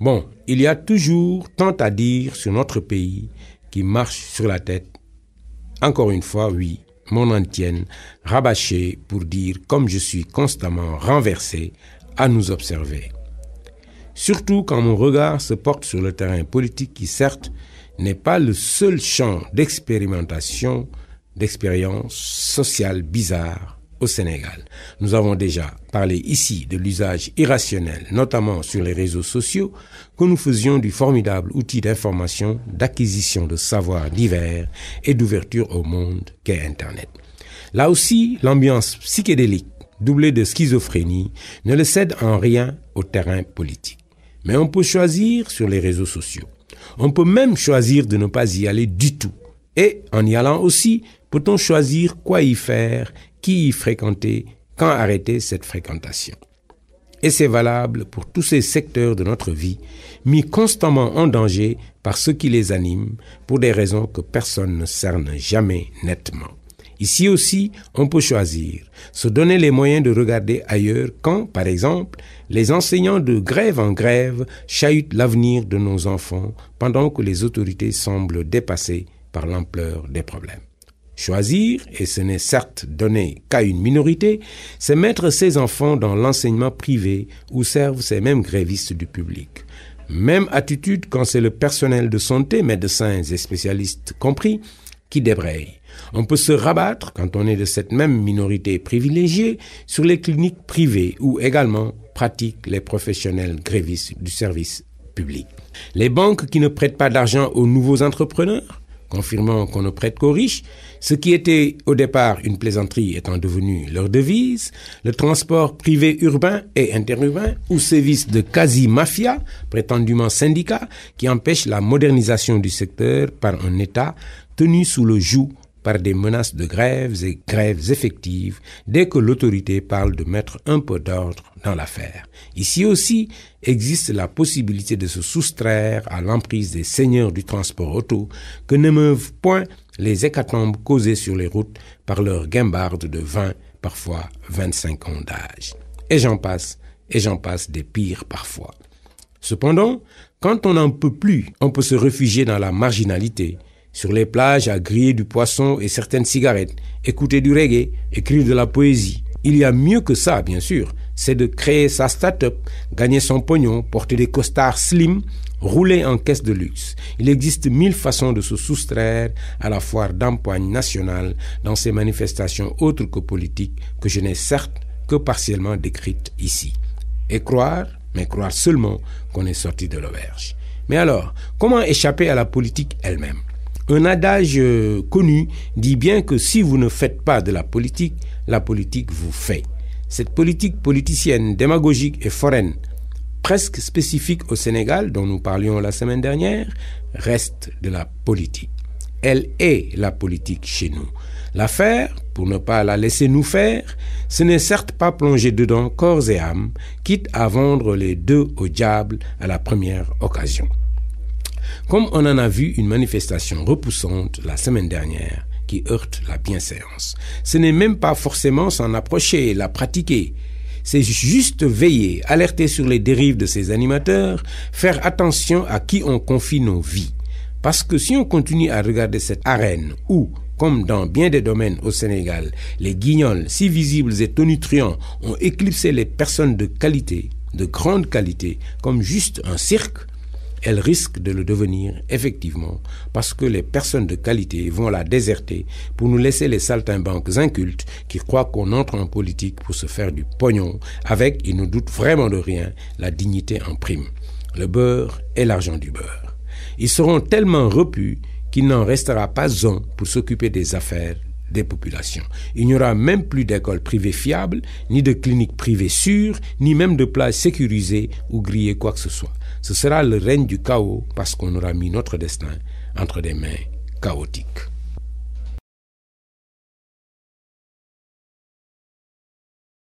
Bon, il y a toujours tant à dire sur notre pays qui marche sur la tête. Encore une fois, oui, mon antienne, rabâchée pour dire comme je suis constamment renversé à nous observer. Surtout quand mon regard se porte sur le terrain politique qui, certes, n'est pas le seul champ d'expérimentation, d'expérience sociale bizarre au Sénégal. Nous avons déjà parlé ici de l'usage irrationnel, notamment sur les réseaux sociaux, que nous faisions du formidable outil d'information, d'acquisition de savoirs divers et d'ouverture au monde qu'est Internet. Là aussi, l'ambiance psychédélique, doublée de schizophrénie, ne le cède en rien au terrain politique. Mais on peut choisir sur les réseaux sociaux. On peut même choisir de ne pas y aller du tout. Et en y allant aussi, peut-on choisir quoi y faire, qui y fréquenter, quand arrêter cette fréquentation. Et c'est valable pour tous ces secteurs de notre vie, mis constamment en danger par ceux qui les animent, pour des raisons que personne ne cerne jamais nettement. Ici aussi, on peut choisir, se donner les moyens de regarder ailleurs quand, par exemple, les enseignants de grève en grève chahutent l'avenir de nos enfants pendant que les autorités semblent dépassées par l'ampleur des problèmes. Choisir, et ce n'est certes donné qu'à une minorité, c'est mettre ses enfants dans l'enseignement privé où servent ces mêmes grévistes du public. Même attitude quand c'est le personnel de santé, médecins et spécialistes compris, qui débraye. On peut se rabattre, quand on est de cette même minorité privilégiée, sur les cliniques privées où également pratiquent les professionnels grévistes du service public. Les banques qui ne prêtent pas d'argent aux nouveaux entrepreneurs, confirmant qu'on ne prête qu'aux riches, ce qui était au départ une plaisanterie étant devenu leur devise, le transport privé urbain et interurbain ou sévices de quasi-mafia, prétendument syndicats, qui empêchent la modernisation du secteur par un État tenu sous le joug par des menaces de grèves et grèves effectives dès que l'autorité parle de mettre un peu d'ordre dans l'affaire. Ici aussi existe la possibilité de se soustraire à l'emprise des seigneurs du transport auto que n'émeuvent point les hécatombes causées sur les routes par leurs guimbardes de 20, parfois 25 ans d'âge. Et j'en passe des pires parfois. Cependant, quand on n'en peut plus, on peut se réfugier dans la marginalité, sur les plages à griller du poisson et certaines cigarettes, écouter du reggae, écrire de la poésie. Il y a mieux que ça, bien sûr, c'est de créer sa start-up, gagner son pognon, porter des costards slim, rouler en caisse de luxe. Il existe 1000 façons de se soustraire à la foire d'empoigne nationale dans ces manifestations autres que politiques que je n'ai certes que partiellement décrites ici. Et croire, mais croire seulement qu'on est sorti de l'auberge. Mais alors, comment échapper à la politique elle-même ? Un adage connu dit bien que si vous ne faites pas de la politique vous fait. Cette politique politicienne, démagogique et foraine, presque spécifique au Sénégal, dont nous parlions la semaine dernière, reste de la politique. Elle est la politique chez nous. L'affaire, pour ne pas la laisser nous faire, ce n'est certes pas plonger dedans corps et âme, quitte à vendre les deux au diable à la première occasion. Comme on en a vu une manifestation repoussante la semaine dernière qui heurte la bienséance. Ce n'est même pas forcément s'en approcher et la pratiquer. C'est juste veiller, alerter sur les dérives de ces animateurs, faire attention à qui on confie nos vies. Parce que si on continue à regarder cette arène où, comme dans bien des domaines au Sénégal, les guignols si visibles et tonitruants ont éclipsé les personnes de qualité, de grande qualité, comme juste un cirque, elle risque de le devenir effectivement parce que les personnes de qualité vont la déserter pour nous laisser les saltimbanques incultes qui croient qu'on entre en politique pour se faire du pognon avec, ils ne doutent vraiment de rien, la dignité en prime, le beurre et l'argent du beurre. Ils seront tellement repus qu'il n'en restera pas un pour s'occuper des affaires des populations. Il n'y aura même plus d'écoles privées fiables, ni de cliniques privées sûres, ni même de plages sécurisées ou griller quoi que ce soit. Ce sera le règne du chaos parce qu'on aura mis notre destin entre des mains chaotiques.